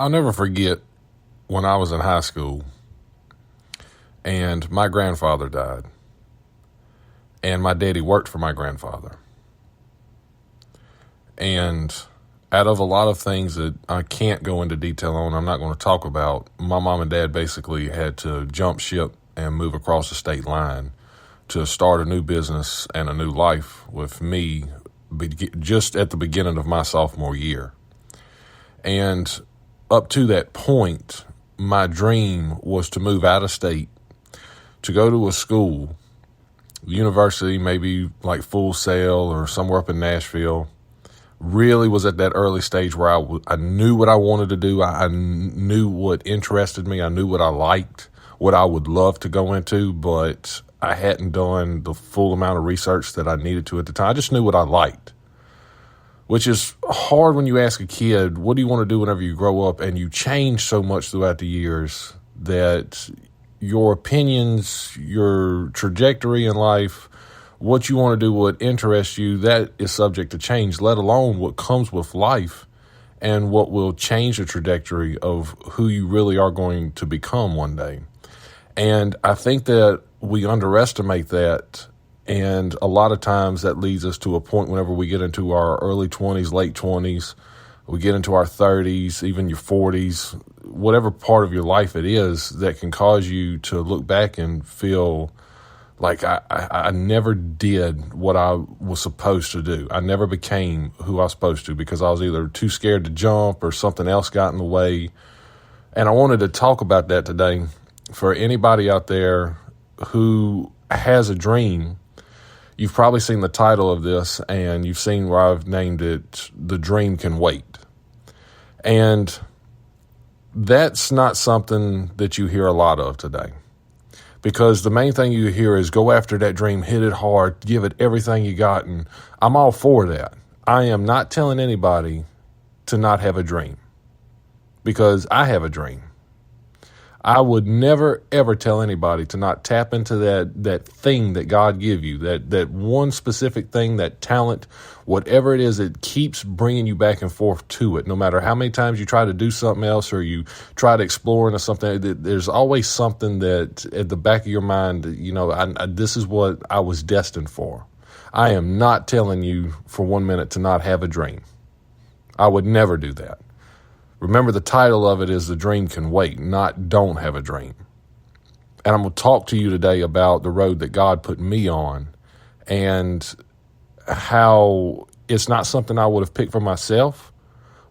I'll never forget when I was in high school and my grandfather died. And my daddy worked for my grandfather. And out of a lot of things that I can't go into detail on, I'm not going to talk about, my mom and dad basically had to jump ship and move across the state line to start a new business and a new life with me just at the beginning of my sophomore year. And up to that point, my dream was to move out of state, to go to a school, university, maybe like Full Sail or somewhere up in Nashville. Really was at that early stage where I knew what I wanted to do. I knew what interested me. I knew what I liked, what I would love to go into, but I hadn't done the full amount of research that I needed to at the time. I just knew what I liked, which is hard when you ask a kid, what do you want to do whenever you grow up? And you change so much throughout the years that your opinions, your trajectory in life, what you want to do, what interests you, that is subject to change, let alone what comes with life and what will change the trajectory of who you really are going to become one day. And I think that we underestimate that. And a lot of times that leads us to a point whenever we get into our early 20s, late 20s, we get into our 30s, even your 40s, whatever part of your life it is that can cause you to look back and feel like I never did what I was supposed to do. I never became who I was supposed to because I was either too scared to jump or something else got in the way. And I wanted to talk about that today for anybody out there who has a dream. You've probably seen the title of this and you've seen where I've named it, The Dream Can Wait. And that's not something that you hear a lot of today. Because the main thing you hear is go after that dream, hit it hard, give it everything you got, and I'm all for that. I am not telling anybody to not have a dream because I have a dream. I would never, ever tell anybody to not tap into that thing that God give you, that one specific thing, that talent, whatever it is, it keeps bringing you back and forth to it. No matter how many times you try to do something else or you try to explore into something, there's always something that at the back of your mind, this is what I was destined for. I am not telling you for 1 minute to not have a dream. I would never do that. Remember, the title of it is The Dream Can Wait, not Don't Have a Dream. And I'm going to talk to you today about the road that God put me on and how it's not something I would have picked for myself,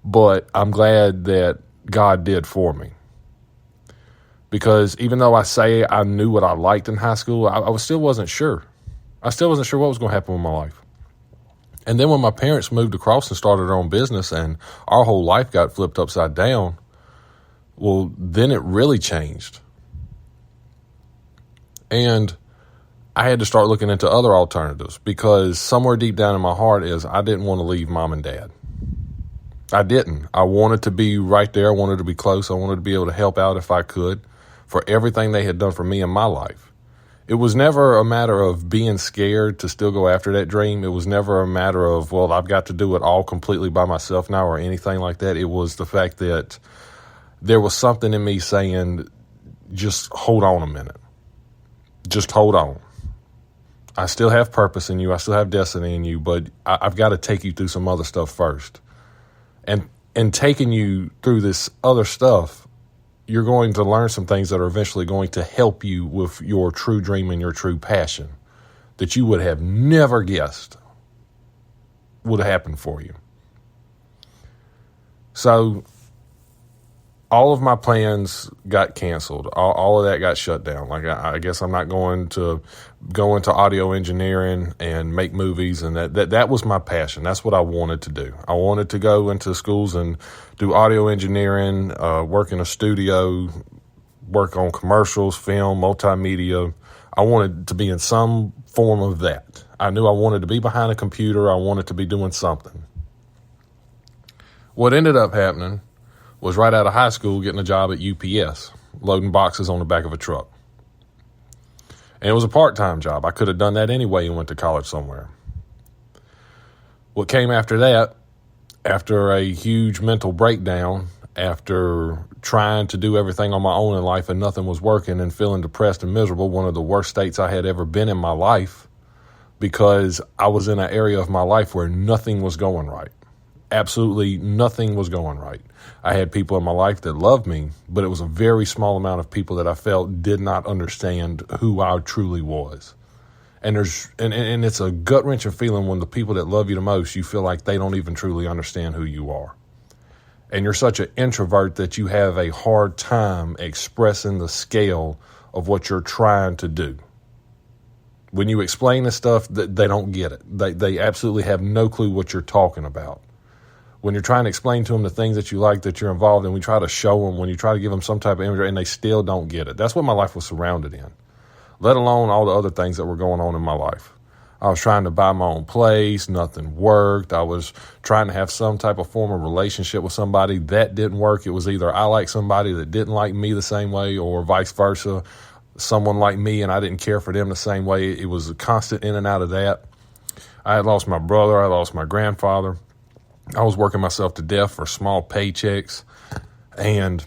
but I'm glad that God did for me. Because even though I say I knew what I liked in high school, I still wasn't sure. I still wasn't sure what was going to happen with my life. And then when my parents moved across and started their own business and our whole life got flipped upside down, well, then it really changed. And I had to start looking into other alternatives because somewhere deep down in my heart is I didn't want to leave mom and dad. I didn't. I wanted to be right there. I wanted to be close. I wanted to be able to help out if I could for everything they had done for me in my life. It was never a matter of being scared to still go after that dream. It was never a matter of, well, I've got to do it all completely by myself now or anything like that. It was the fact that there was something in me saying, just hold on a minute. Just hold on. I still have purpose in you. I still have destiny in you, but I've got to take you through some other stuff first. And taking you through this other stuff, you're going to learn some things that are eventually going to help you with your true dream and your true passion that you would have never guessed would have happened for you. So all of my plans got canceled. All of that got shut down. Like, I guess I'm not going to go into audio engineering and make movies. And that was my passion. That's what I wanted to do. I wanted to go into schools and do audio engineering, work in a studio, work on commercials, film, multimedia. I wanted to be in some form of that. I knew I wanted to be behind a computer. I wanted to be doing something. What ended up happening was right out of high school getting a job at UPS, loading boxes on the back of a truck. And it was a part-time job. I could have done that anyway and went to college somewhere. What came after that, after a huge mental breakdown after trying to do everything on my own in life and nothing was working and feeling depressed and miserable, one of the worst states I had ever been in my life, because I was in an area of my life where nothing was going right. Absolutely nothing was going right. I had people in my life that loved me, but it was a very small amount of people that I felt did not understand who I truly was. And and it's a gut-wrenching feeling when the people that love you the most, you feel like they don't even truly understand who you are. And you're such an introvert that you have a hard time expressing the scale of what you're trying to do. When you explain this stuff, they don't get it. They absolutely have no clue what you're talking about. When you're trying to explain to them the things that you like, that you're involved in, we try to show them, when you try to give them some type of imagery, and they still don't get it. That's what my life was surrounded in, let alone all the other things that were going on in my life. I was trying to buy my own place. Nothing worked. I was trying to have some type of form of relationship with somebody. That didn't work. It was either I liked somebody that didn't like me the same way, or vice versa. Someone liked me and I didn't care for them the same way. It was a constant in and out of that. I had lost my brother. I lost my grandfather. I was working myself to death for small paychecks, and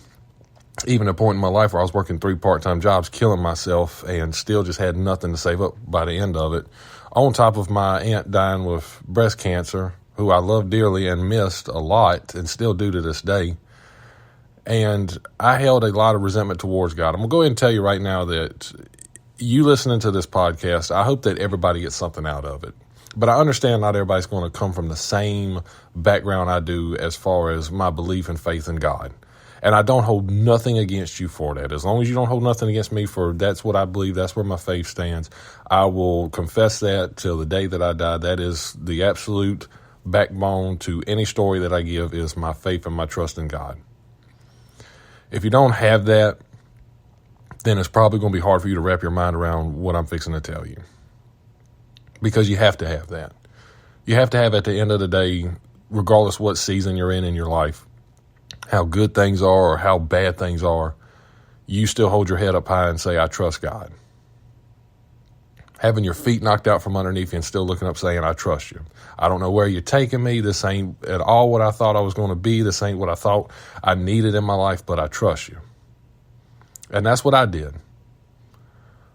even a point in my life where I was working 3 part-time jobs, killing myself, and still just had nothing to save up by the end of it. On top of my aunt dying with breast cancer, who I love dearly and missed a lot and still do to this day. And I held a lot of resentment towards God. I'm going to go ahead and tell you right now that you listening to this podcast, I hope that everybody gets something out of it. But I understand not everybody's going to come from the same background I do as far as my belief and faith in God. And I don't hold nothing against you for that. As long as you don't hold nothing against me for that's what I believe, that's where my faith stands, I will confess that till the day that I die. That is the absolute backbone to any story that I give, is my faith and my trust in God. If you don't have that, then it's probably going to be hard for you to wrap your mind around what I'm fixing to tell you. Because you have to have that. You have to have, at the end of the day, regardless what season you're in your life, how good things are or how bad things are, you still hold your head up high and say, I trust God. Having your feet knocked out from underneath you and still looking up saying, I trust you. I don't know where you're taking me. This ain't at all what I thought I was going to be. This ain't what I thought I needed in my life, but I trust you. And that's what I did.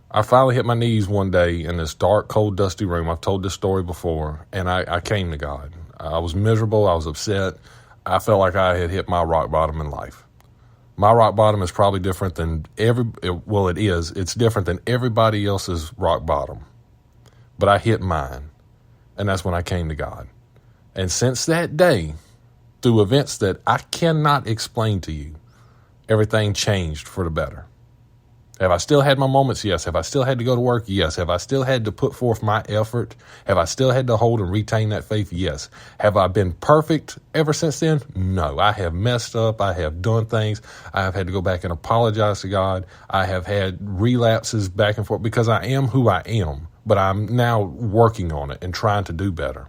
I finally hit my knees one day in this dark, cold, dusty room. I've told this story before, and I came to God. I was miserable. I was upset. I felt like I had hit my rock bottom in life. My rock bottom is probably different than it is. It's different than everybody else's rock bottom. But I hit mine, and that's when I came to God. And since that day, through events that I cannot explain to you, everything changed for the better. Have I still had my moments? Yes. Have I still had to go to work? Yes. Have I still had to put forth my effort? Have I still had to hold and retain that faith? Yes. Have I been perfect ever since then? No. I have messed up. I have done things. I have had to go back and apologize to God. I have had relapses back and forth because I am who I am, but I'm now working on it and trying to do better.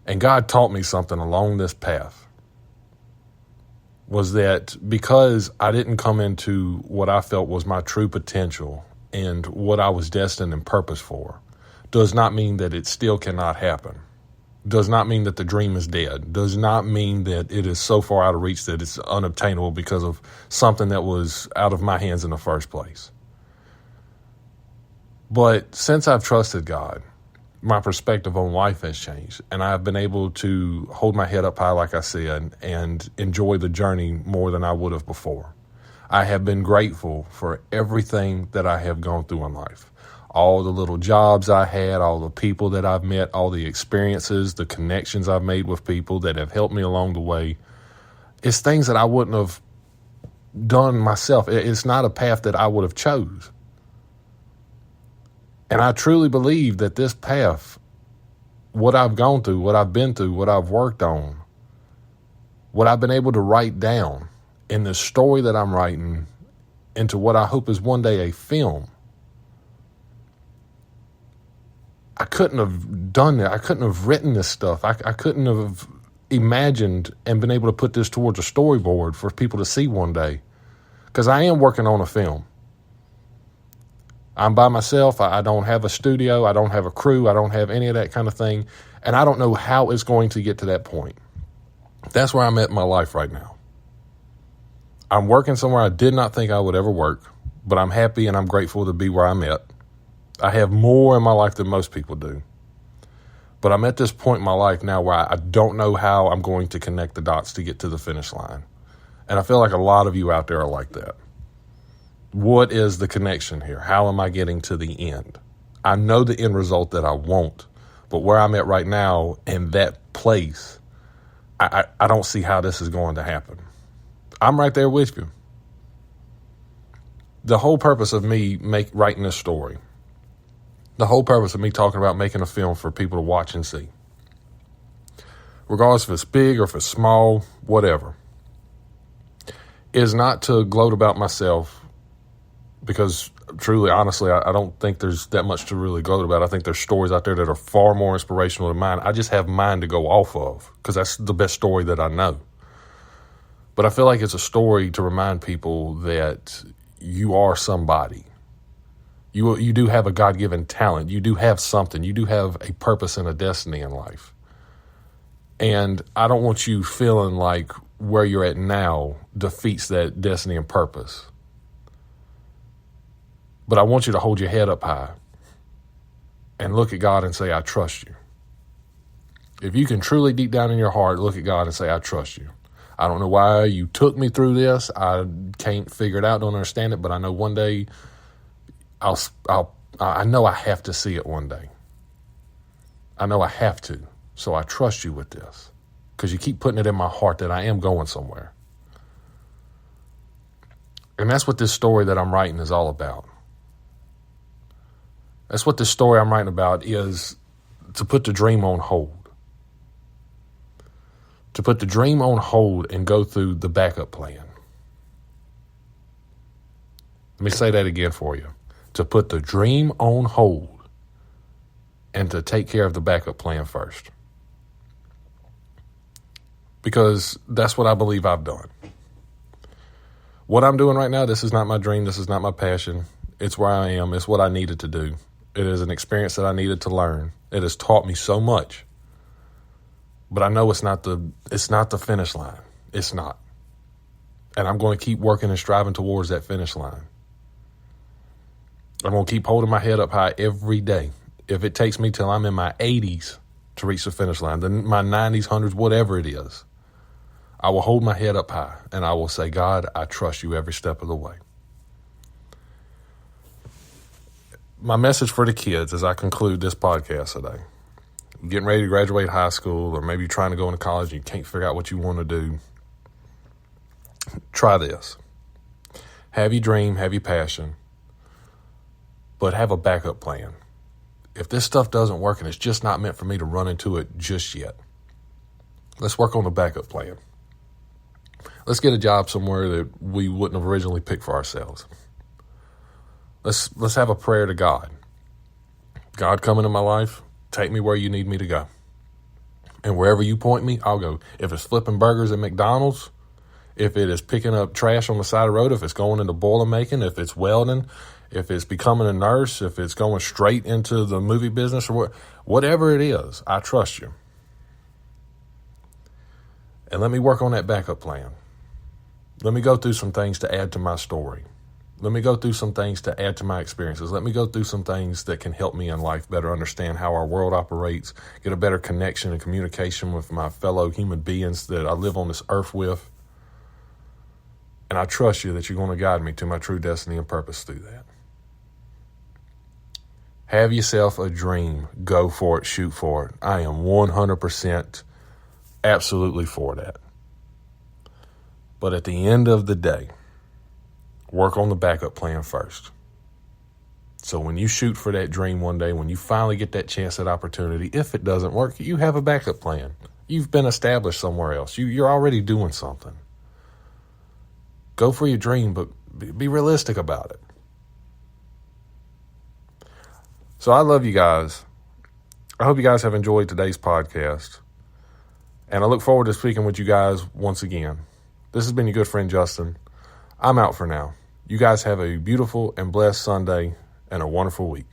And God taught me something along this path. Was that because I didn't come into what I felt was my true potential and what I was destined and purposed for, does not mean that it still cannot happen. Does not mean that the dream is dead. Does not mean that it is so far out of reach that it's unobtainable because of something that was out of my hands in the first place. But since I've trusted God, my perspective on life has changed, and I've been able to hold my head up high, like I said, and enjoy the journey more than I would have before. I have been grateful for everything that I have gone through in life. All the little jobs I had, all the people that I've met, all the experiences, the connections I've made with people that have helped me along the way. It's things that I wouldn't have done myself. It's not a path that I would have chose. And I truly believe that this path, what I've gone through, what I've been through, what I've worked on, what I've been able to write down in the story that I'm writing into what I hope is one day a film, I couldn't have done that. I couldn't have written this stuff. I couldn't have imagined and been able to put this towards a storyboard for people to see one day. Because I am working on a film. I'm by myself. I don't have a studio. I don't have a crew. I don't have any of that kind of thing. And I don't know how it's going to get to that point. That's where I'm at in my life right now. I'm working somewhere I did not think I would ever work, but I'm happy and I'm grateful to be where I'm at. I have more in my life than most people do. But I'm at this point in my life now where I don't know how I'm going to connect the dots to get to the finish line. And I feel like a lot of you out there are like that. What is the connection here? How am I getting to the end? I know the end result that I want, but where I'm at right now in that place, I don't see how this is going to happen. I'm right there with you. The whole purpose of me writing this story, the whole purpose of me talking about making a film for people to watch and see, regardless if it's big or if it's small, whatever, is not to gloat about myself, because truly, honestly, I don't think there's that much to really gloat about. I think there's stories out there that are far more inspirational than mine. I just have mine to go off of because that's the best story that I know. But I feel like it's a story to remind people that you are somebody. You do have a God-given talent. You do have something. You do have a purpose and a destiny in life. And I don't want you feeling like where you're at now defeats that destiny and purpose. But I want you to hold your head up high and look at God and say, I trust you. If you can truly deep down in your heart look at God and say, I trust you. I don't know why you took me through this. I can't figure it out, don't understand it, but I know one day I know I have to see it one day. I know I have to. So I trust you with this because you keep putting it in my heart that I am going somewhere. And that's what this story that I'm writing is all about. That's what this story I'm writing about is, to put the dream on hold. To put the dream on hold and go through the backup plan. Let me say that again for you. To put the dream on hold and to take care of the backup plan first. Because that's what I believe I've done. What I'm doing right now, this is not my dream. This is not my passion. It's where I am. It's what I needed to do. It is an experience that I needed to learn. It has taught me so much. But I know it's not the finish line. It's not. And I'm going to keep working and striving towards that finish line. I'm going to keep holding my head up high every day. If it takes me till I'm in my 80s to reach the finish line, then my 90s, 100s, whatever it is, I will hold my head up high and I will say, God, I trust you every step of the way. My message for the kids as I conclude this podcast today, getting ready to graduate high school, or maybe you're trying to go into college and you can't figure out what you want to do, try this. Have your dream, have your passion, but have a backup plan. If this stuff doesn't work and it's just not meant for me to run into it just yet, let's work on the backup plan. Let's get a job somewhere that we wouldn't have originally picked for ourselves. Let's have a prayer to God. God, come into my life. Take me where you need me to go. And wherever you point me, I'll go. If it's flipping burgers at McDonald's, if it is picking up trash on the side of the road, if it's going into boiler making, if it's welding, if it's becoming a nurse, if it's going straight into the movie business, or whatever it is, I trust you. And let me work on that backup plan. Let me go through some things to add to my story. Let me go through some things to add to my experiences. Let me go through some things that can help me in life better understand how our world operates, get a better connection and communication with my fellow human beings that I live on this earth with. And I trust you that you're going to guide me to my true destiny and purpose through that. Have yourself a dream. Go for it. Shoot for it. I am 100% absolutely for that. But at the end of the day, work on the backup plan first. So when you shoot for that dream one day, when you finally get that chance, that opportunity, if it doesn't work, you have a backup plan. You've been established somewhere else. You're already doing something. Go for your dream, but be realistic about it. So I love you guys. I hope you guys have enjoyed today's podcast. And I look forward to speaking with you guys once again. This has been your good friend, Justin. I'm out for now. You guys have a beautiful and blessed Sunday and a wonderful week.